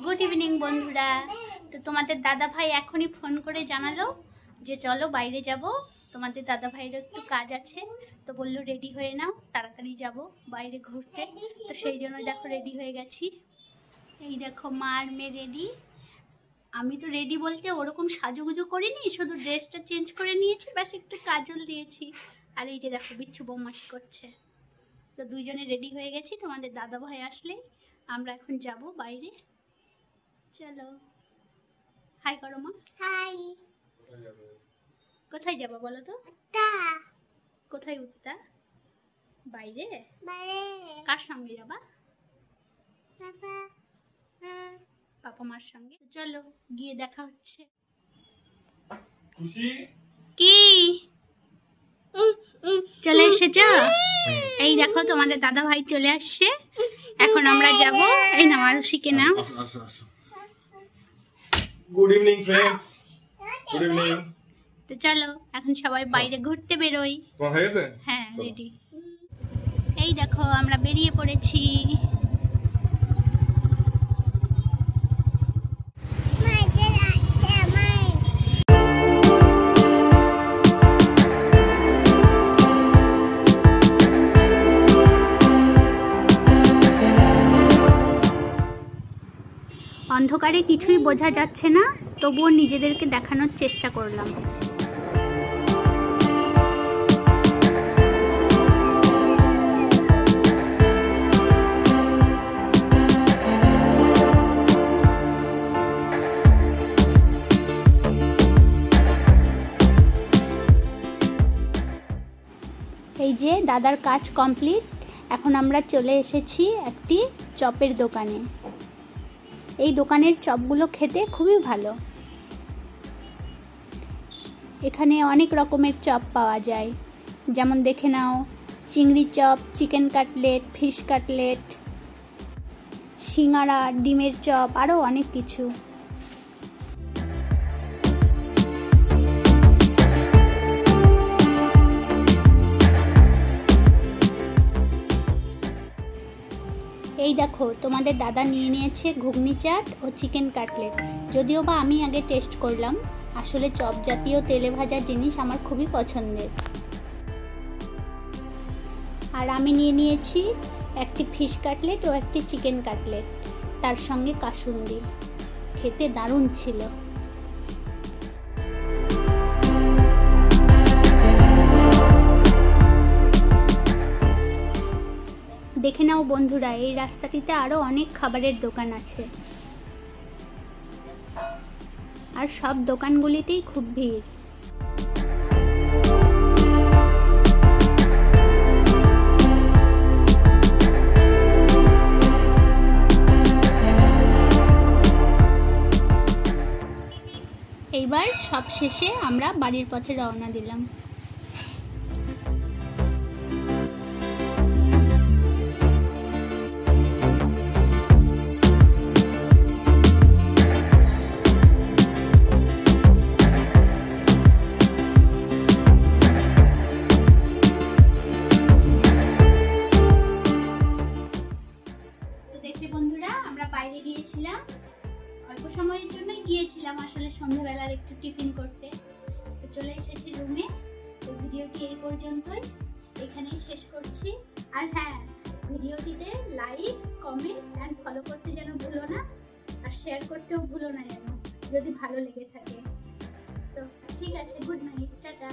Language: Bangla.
গুড ইভিনিং বন্ধুরা। তো তোমাদের দাদা ভাই এখনই ফোন করে জানালো যে চলো বাইরে যাব, তোমাদের দাদা ভাইয়ের একটু কাজ আছে, তো বললো রেডি হয়ে নাও, তাড়াতাড়ি যাব বাইরে ঘুরতে। তো সেই জন্য দেখো রেডি হয়ে গেছি। এই দেখো মা আর মেয়ে রেডি। আমি তো রেডি বলতে ওরকম সাজুগুজু করিনি, শুধু ড্রেসটা চেঞ্জ করে নিয়েছি, ব্যাস একটু কাজল দিয়েছি। আর এই যে দেখো বিচ্ছু বৌমাসি করছে। তো দুইজনে রেডি হয়ে গেছি, তোমাদের দাদা ভাই আসলেই আমরা এখন যাব বাইরে। চলো হাই করো মা। হাই। কোথায় যাবো বলো তো? কোথায় উঠতা? বাইরে? কার সঙ্গে যাবা? পাপা মার সঙ্গে। চলো গিয়ে দেখা হচ্ছে। খুশি কি চলে এসেছো? এই দেখো তোমাদের দাদা ভাই চলে আসছে, এখন আমরা যাব। এই নাও আরুষিকে নাও। Good evening friends, good evening. তো চলো এখন সবাই বাইরে ঘুরতে বেরোই। তোমার হয়ে গেছে? হ্যাঁ রেডি। এই দেখো আমরা বেরিয়ে পড়েছি। অন্ধকারে কিছুই বোঝা যাচ্ছে না, তবুও নিজেদেরকে দেখানোর চেষ্টা করলাম। এই যে দাদার কাজ কমপ্লিট, এখন আমরা চলে এসেছি একটি চপের দোকানে। এই দোকানের চপগুলো খেতে খুবই ভালো। এখানে অনেক রকমের চপ পাওয়া যায়, যেমন দেখে নাও চিংড়ি chop, chicken cutlet, fish cutlet, সিঙ্গারা, ডিমের চপ, আরও অনেক কিছু। এই দেখো তোমাদের দাদা নিয়ে নিয়েছে ঘুগনি চাট ও চিকেন কাটলেট। যদিও বা আমি আগে টেস্ট করলাম, আসলে চপ জাতীয় তেলে ভাজা জিনিস আমার খুবই পছন্দের। আর আমি নিয়ে নিয়েছি একটি ফিশ কাটলেট ও একটি চিকেন কাটলেট, তার সঙ্গে কাসুন্দি। খেতে দারুণ ছিল। দেখে নাও বন্ধুরা, এই রাস্তাটিতে আরো অনেক খাবারের দোকান আছে, আর সব দোকানগুলিতেই খুব ভিড়। এইবার সব শেষে আমরা বাড়ির পথে রওনা দিলাম। বন্ধুরা আমরা বাইরে গিয়েছিলাম, অল্প সময়ের জন্য গিয়েছিলাম, আসলে সন্ধ্যাবেলার একটু টিফিন করতে। তো চলে এসেছি রুমে। তো ভিডিওটি এই পর্যন্তই, এখানেই শেষ করছি। আর হ্যাঁ, ভিডিওটিতে লাইক, কমেন্ট অ্যান্ড ফলো করতে যেন ভুলো না, আর শেয়ার করতেও ভুলো না যেন, যদি ভালো লেগে থাকে। তো ঠিক আছে, গুড নাইট, টাটা।